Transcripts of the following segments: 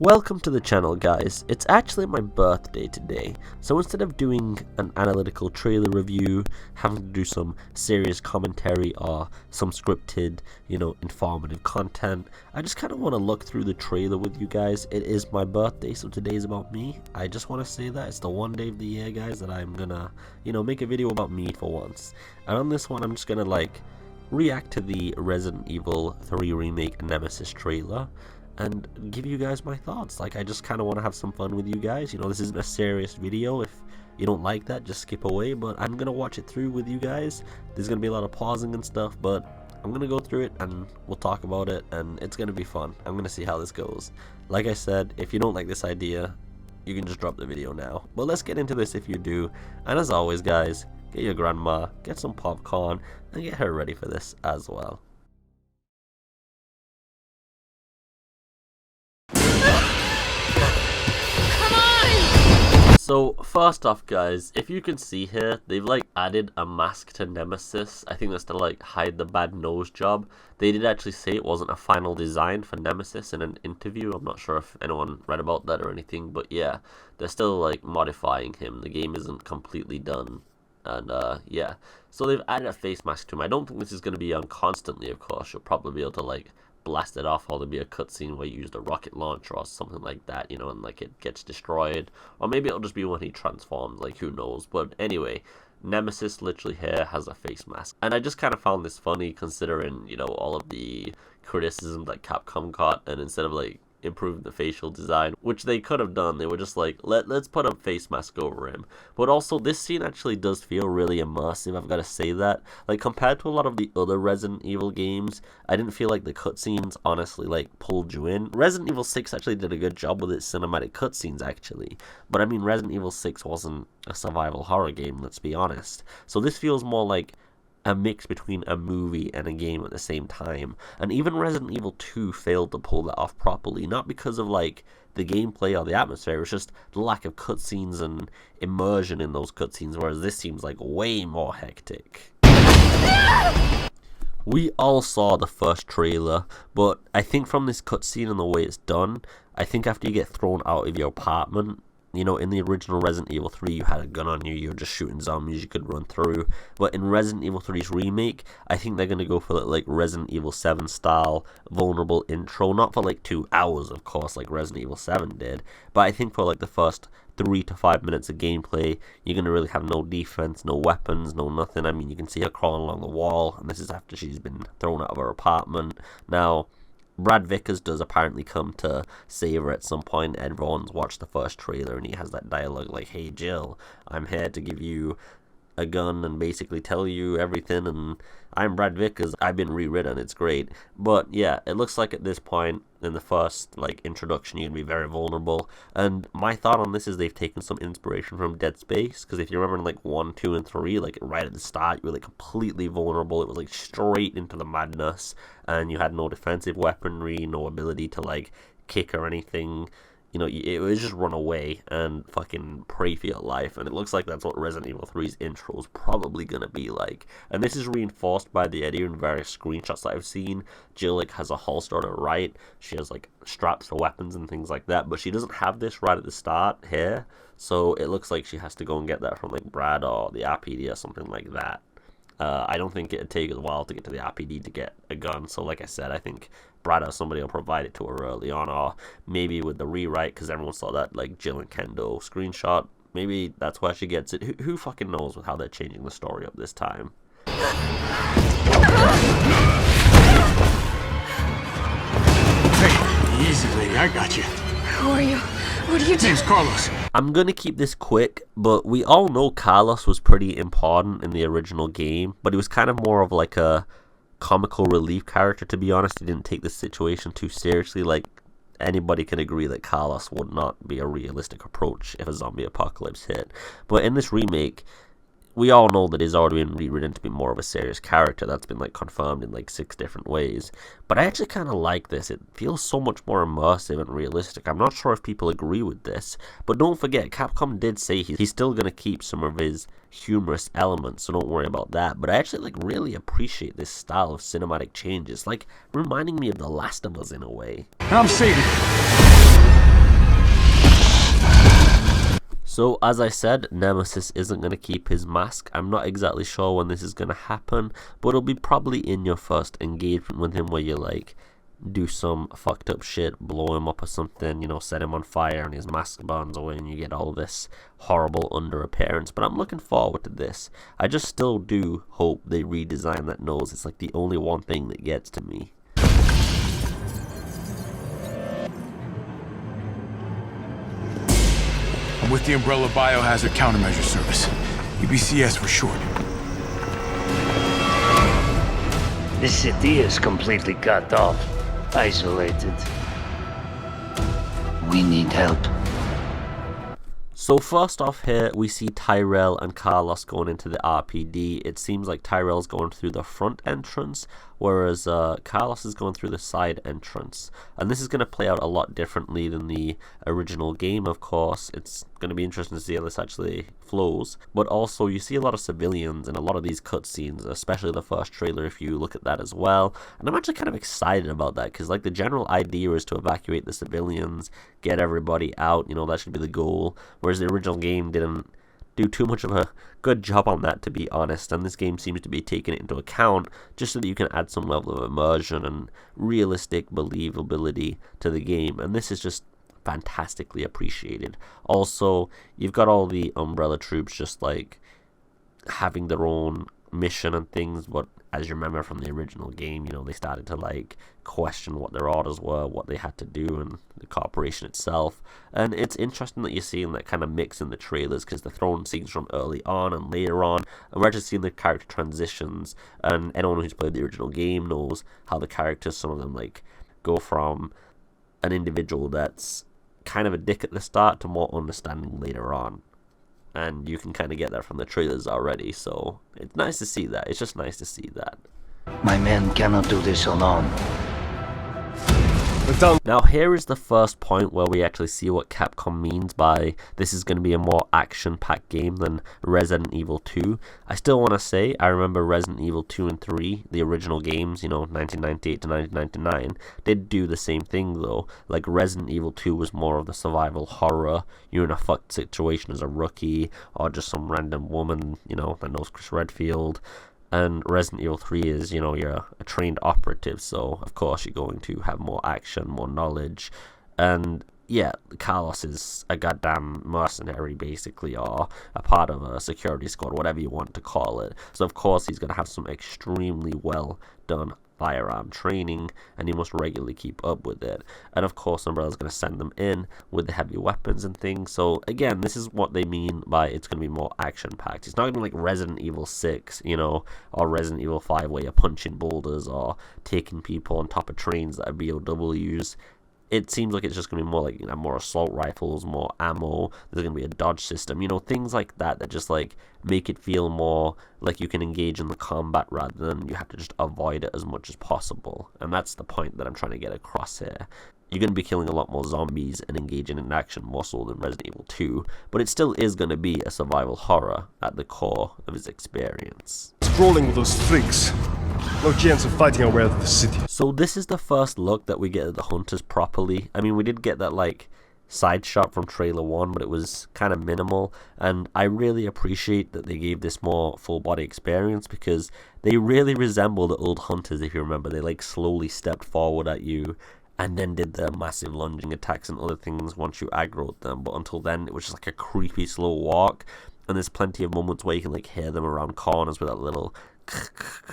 Welcome to the channel, guys. It's actually my birthday today, so instead of doing an analytical trailer review, having to do some serious commentary or some scripted, informative content, I just kind of want to look through the trailer with you guys. It is my birthday, so today is about me. I just want to say that it's the one day of the year, guys, that I'm gonna, make a video about me for once. And on this one, I'm just gonna react to the Resident Evil 3 Remake Nemesis trailer and give you guys my thoughts. I just kind of want to have some fun with you guys. This isn't a serious video. If you don't like that, just skip away, but I'm gonna watch it through with you guys. There's gonna be a lot of pausing and stuff, but I'm gonna go through it and we'll talk about it, and it's gonna be fun. I'm gonna see how this goes. Like I said, if you don't like this idea, you can just drop the video now, but let's get into this if you do. And as always, guys, get your grandma, get some popcorn, and get her ready for this as well. So first off, guys, if you can see here, they've added a mask to Nemesis. I think that's to hide the bad nose job. They did actually say it wasn't a final design for Nemesis in an interview. I'm not sure if anyone read about that or anything, but yeah, they're still modifying him. The game isn't completely done. And yeah, so they've added a face mask to him. I don't think this is going to be on constantly, of course. You'll probably be able to blast it off, or there'll be a cutscene where you use a rocket launcher or something like that, and it gets destroyed, or maybe it'll just be when he transforms, who knows. But anyway, Nemesis literally here has a face mask, and I just kind of found this funny considering all of the criticism that Capcom got, and instead of improving the facial design, which they could have done, they were just let's put a face mask over him. But also, this scene actually does feel really immersive, I've got to say that. Compared to a lot of the other Resident Evil games, I didn't feel like the cutscenes honestly pulled you in. Resident Evil 6 actually did a good job with its cinematic cutscenes actually, but I mean, Resident Evil 6 wasn't a survival horror game, let's be honest. So this feels more like a mix between a movie and a game at the same time. And even Resident Evil 2 failed to pull that off properly, not because of the gameplay or the atmosphere. It was just the lack of cutscenes and immersion in those cutscenes, whereas this seems way more hectic. We all saw the first trailer, but I think from this cutscene and the way it's done, I think after you get thrown out of your apartment, in the original Resident Evil 3, you had a gun on you, you were just shooting zombies you could run through. But in Resident Evil 3's remake, I think they're going to go for Resident Evil 7 style vulnerable intro. Not for 2 hours, of course, like Resident Evil 7 did. But I think for the first 3 to 5 minutes of gameplay, you're going to really have no defense, no weapons, no nothing. I mean, you can see her crawling along the wall, and this is after she's been thrown out of her apartment. Now, Brad Vickers does apparently come to save her at some point. Everyone's watched the first trailer, and he has that dialogue hey Jill, I'm here to give you a gun and basically tell you everything, and I'm Brad Vickers, I've been rewritten, it's great. But yeah, it looks like at this point in the first introduction, you're gonna be very vulnerable. And my thought on this is they've taken some inspiration from Dead Space, because if you remember in 1, 2, and 3, right at the start, you were completely vulnerable. It was straight into the madness, and you had no defensive weaponry, no ability to kick or anything. It was just run away and fucking pray for your life, and it looks like that's what Resident Evil 3's intro is probably gonna be like. And this is reinforced by the idea in various screenshots that I've seen. Jill has a holster on her right, she has straps for weapons and things like that, but she doesn't have this right at the start here, so it looks like she has to go and get that from Brad or the RPD or something like that. I don't think it'd take a while to get to the RPD to get a gun, so like I said, I think Brad or somebody will provide it to her early on, or maybe with the rewrite, because everyone saw that Jill and Kendo screenshot. Maybe that's why she gets it. Who fucking knows with how they're changing the story up this time. Hey, easy lady, I got you. Who are you? What are you doing? Name's Carlos. I'm gonna keep this quick, but we all know Carlos was pretty important in the original game, but he was kind of more of a comical relief character, to be honest. He didn't take the situation too seriously. Anybody can agree that Carlos would not be a realistic approach if a zombie apocalypse hit. But in this remake, we all know that he's already been rewritten to be more of a serious character. That's been confirmed in 6 different ways. But I actually kind of like this. It feels so much more immersive and realistic. I'm not sure if people agree with this, but don't forget, Capcom did say he's still going to keep some of his humorous elements, so don't worry about that. But I actually really appreciate this style of cinematic changes, reminding me of The Last of Us in a way. I'm Satan. So, as I said, Nemesis isn't going to keep his mask. I'm not exactly sure when this is going to happen, but it'll be probably in your first engagement with him where you, like, do some fucked up shit, blow him up or something, you know, set him on fire and his mask burns away and you get all this horrible under appearance. But I'm looking forward to this. I just still do hope they redesign that nose. It's like the only one thing that gets to me. I'm with the Umbrella Biohazard Countermeasure Service. UBCS for short. This city is completely cut off, isolated. We need help. So first off here, we see Tyrell and Carlos going into the RPD. It seems like Tyrell's going through the front entrance, whereas Carlos is going through the side entrance. And this is going to play out a lot differently than the original game, of course. It's going to be interesting to see how this actually flows. But also, you see a lot of civilians in a lot of these cutscenes, especially the first trailer if you look at that as well. And I'm actually kind of excited about that, because like the general idea is to evacuate the civilians, get everybody out, you know, that should be the goal. Whereas the original game didn't do too much of a good job on that, to be honest, and this game seems to be taking it into account just so that you can add some level of immersion and realistic believability to the game, and this is just fantastically appreciated. Also, you've got all the Umbrella troops just like having their own mission and things, but as you remember from the original game, you know, they started to like question what their orders were, what they had to do, and the corporation itself. And it's interesting that you're seeing that kind of mix in the trailers, because they're throwing scenes from early on and later on, and we're just seeing the character transitions. And anyone who's played the original game knows how the characters, some of them like go from an individual that's kind of a dick at the start to more understanding later on. And you can kind of get that from the trailers already, so it's nice to see that. It's just nice to see that. My men cannot do this alone. Now here is the first point where we actually see what Capcom means by this is going to be a more action-packed game than Resident Evil 2. I still want to say, I remember Resident Evil 2 and 3, the original games, you know, 1998 to 1999, did do the same thing though. Like Resident Evil 2 was more of the survival horror, you're in a fucked situation as a rookie, or just some random woman, you know, that knows Chris Redfield. And Resident Evil 3 is, you know, you're a trained operative, so of course you're going to have more action, more knowledge. And yeah, Carlos is a goddamn mercenary, basically, or a part of a security squad, whatever you want to call it. So of course he's going to have some extremely well done firearm training, and he must regularly keep up with it. And of course Umbrella's going to send them in with the heavy weapons and things. So again, this is what they mean by it's going to be more action packed. It's not going to be like Resident Evil 6, you know, or Resident Evil 5 where you're punching boulders or taking people on top of trains that are BOWs. It seems like it's just going to be more like, you know, more assault rifles, more ammo. There's going to be a dodge system, you know, things like that that just like make it feel more like you can engage in the combat rather than you have to just avoid it as much as possible. And that's the point that I'm trying to get across here. You're going to be killing a lot more zombies and engaging in action more so than Resident Evil 2, but it still is going to be a survival horror at the core of its experience. Scrolling with those freaks. No chance of fighting our way out of the city. So this is the first look that we get at the hunters properly. I mean, we did get that like side shot from trailer 1, but it was kind of minimal, and I really appreciate that they gave this more full body experience, because they really resemble the old hunters. If you remember, they like slowly stepped forward at you and then did the massive lunging attacks and other things once you aggroed them, but until then it was just like a creepy slow walk. And there's plenty of moments where you can like hear them around corners with that little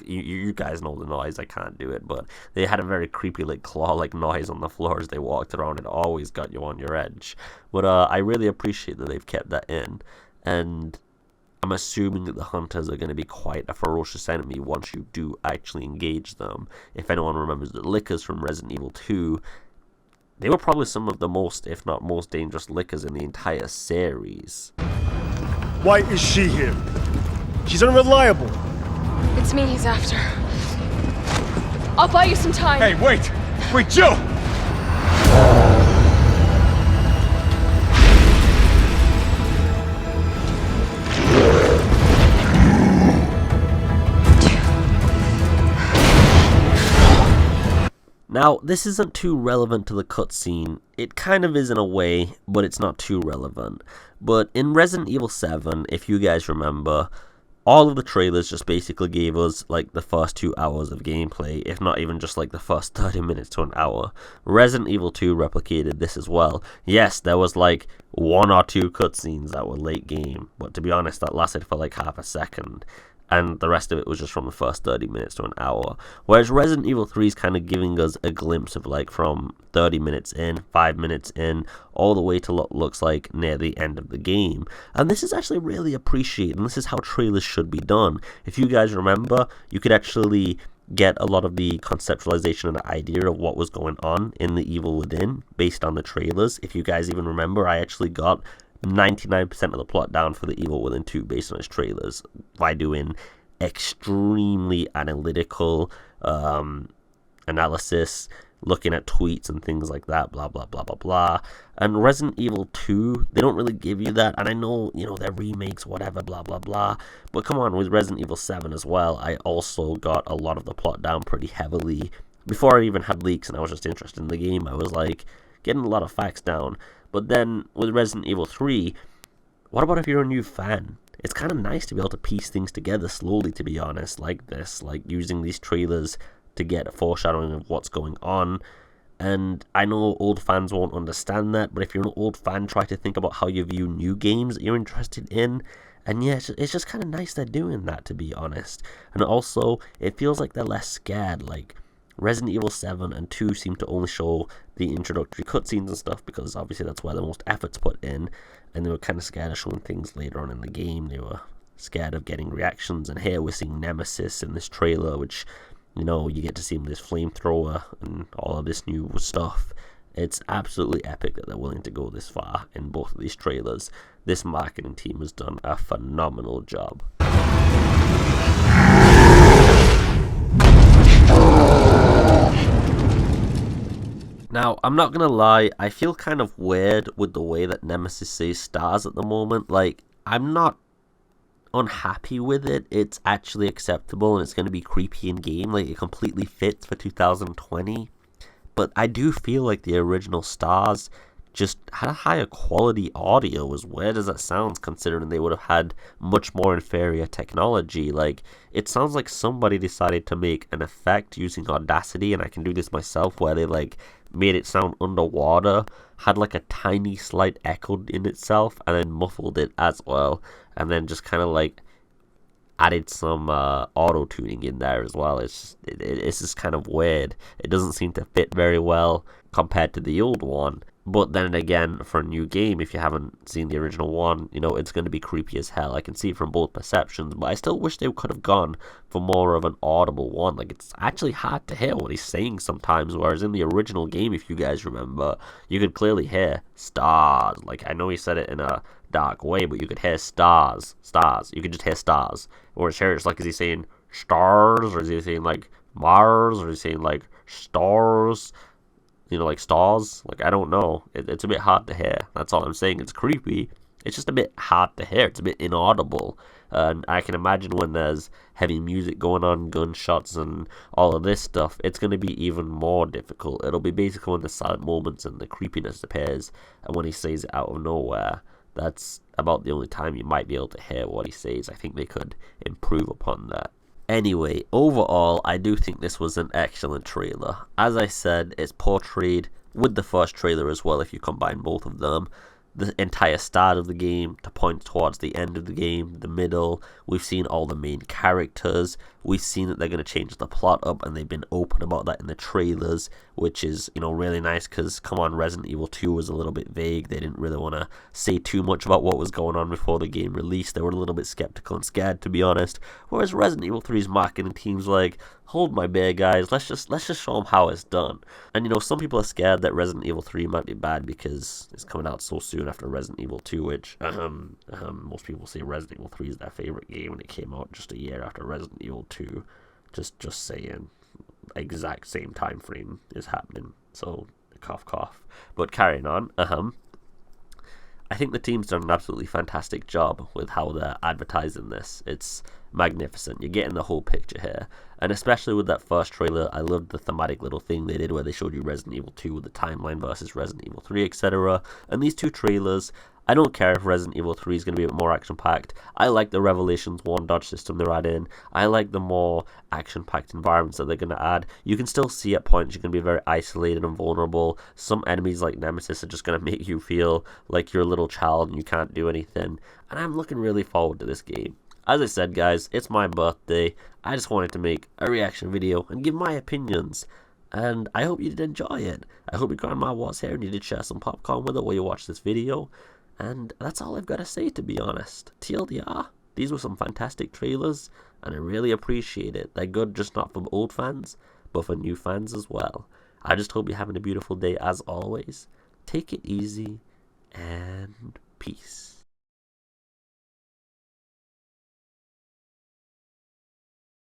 you guys know the noise, I can't do it, but they had a very creepy like claw-like noise on the floor as they walked around. It always got you on your edge. But I really appreciate that they've kept that in, and I'm assuming that the hunters are going to be quite a ferocious enemy once you do actually engage them. If anyone remembers the lickers from Resident Evil 2, they were probably some of the most, if not most, dangerous lickers in the entire series. Why is she here? She's unreliable. It's me he's after. I'll buy you some time. Hey, wait! Wait, Jill! Now, this isn't too relevant to the cutscene. It kind of is in a way, but it's not too relevant. But in Resident Evil 7, if you guys remember, all of the trailers just basically gave us like the first 2 hours of gameplay, if not even just like the first 30 minutes to an hour. Resident Evil 2 replicated this as well. Yes, there was like 1 or 2 cutscenes that were late game, but to be honest, that lasted for like half a second. And the rest of it was just from the first 30 minutes to an hour. Whereas Resident Evil 3 is kind of giving us a glimpse of like from 30 minutes in, 5 minutes in, all the way to what looks like near the end of the game. And this is actually really appreciated, and this is how trailers should be done. If you guys remember, you could actually get a lot of the conceptualization and the idea of what was going on in The Evil Within based on the trailers. If you guys even remember, I actually got 99% of the plot down for The Evil Within 2 based on its trailers by doing extremely analytical analysis, looking at tweets and things like that, blah blah blah blah blah. And Resident Evil 2, they don't really give you that, and I know, you know, they're remakes, whatever, blah blah blah, but come on, with Resident Evil 7 as well, I also got a lot of the plot down pretty heavily before I even had leaks and I was just interested in the game. I was like getting a lot of facts down. But then with Resident Evil 3, what about if you're a new fan? It's kind of nice to be able to piece things together slowly, to be honest, like this, like using these trailers to get a foreshadowing of what's going on. And I know old fans won't understand that, but if you're an old fan, try to think about how you view new games that you're interested in. And yeah, it's just kind of nice they're doing that, to be honest. And also, it feels like they're less scared. Like Resident Evil 7 and 2 seem to only show the introductory cutscenes and stuff, because obviously that's where the most effort's put in, and they were kind of scared of showing things later on in the game. They were scared of getting reactions, and here we're seeing Nemesis in this trailer, which, you know, you get to see him with this flamethrower and all of this new stuff. It's absolutely epic that they're willing to go this far in both of these trailers. This marketing team has done a phenomenal job. Now, I'm not gonna lie, I feel kind of weird with the way that Nemesis says stars at the moment. Like, I'm not unhappy with it. It's actually acceptable and it's gonna be creepy in game. Like, it completely fits for 2020. But I do feel like the original stars just had a higher quality audio, as weird as that sounds, considering they would have had much more inferior technology. Like, it sounds like somebody decided to make an effect using Audacity, and I can do this myself, where they like made it sound underwater, had like a tiny slight echo in itself, and then muffled it as well, and then just kind of like added some auto tuning in there as well. It's just kind of weird. It doesn't seem to fit very well compared to the old one. But then again, for a new game, if you haven't seen the original one, you know, it's going to be creepy as hell. I can see it from both perceptions, but I still wish they could have gone for more of an audible one. Like, it's actually hard to hear what he's saying sometimes, whereas in the original game, if you guys remember, you could clearly hear stars. Like, I know he said it in a dark way, but you could hear stars. You could just hear stars. Whereas here, it's like, is he saying stars, or is he saying, like, Mars, or is he saying, like, stars? You know, like stars? Like, I don't know. It's a bit hard to hear. That's all I'm saying. It's creepy. It's just a bit hard to hear. It's a bit inaudible. And I can imagine when there's heavy music going on, gunshots, and all of this stuff, it's going to be even more difficult. It'll be basically when the silent moments and the creepiness appears, and when he says it out of nowhere. That's about the only time you might be able to hear what he says. I think they could improve upon that. Anyway, overall, I do think this was an excellent trailer. As I said, it's portrayed with the first trailer as well, if you combine both of them. The entire start of the game to point towards the end of the game, the middle. We've seen all the main characters. We've seen that they're going to change the plot up, and they've been open about that in the trailers, which is, you know, really nice, because, come on, Resident Evil 2 was a little bit vague. They didn't really want to say too much about what was going on before the game released. They were a little bit skeptical and scared, to be honest. Whereas Resident Evil 3's marketing team's like, hold my beer, guys. Let's just show them how it's done. And, you know, some people are scared that Resident Evil 3 might be bad because it's coming out so soon after Resident Evil 2, which most people say Resident Evil 3 is their favorite game, and it came out just a year after Resident Evil 2. Just saying, exact same time frame is happening. So cough cough. But carrying on, I think the team's done an absolutely fantastic job with how they're advertising this. It's magnificent. You're getting the whole picture here. And especially with that first trailer, I loved the thematic little thing they did where they showed you Resident Evil 2 with the timeline versus Resident Evil 3, etc. And these two trailers, I don't care if Resident Evil 3 is going to be a bit more action-packed. I like the Revelations 1 dodge system they're adding. I like the more action-packed environments that they're going to add. You can still see at points you're going to be very isolated and vulnerable. Some enemies like Nemesis are just going to make you feel like you're a little child and you can't do anything. And I'm looking really forward to this game. As I said, guys, it's my birthday. I just wanted to make a reaction video and give my opinions. And I hope you did enjoy it. I hope your grandma was here and you did share some popcorn with her while you watched this video. And that's all I've got to say, to be honest. TLDR, these were some fantastic trailers, and I really appreciate it. They're good just not for old fans, but for new fans as well. I just hope you're having a beautiful day as always. Take it easy, and peace.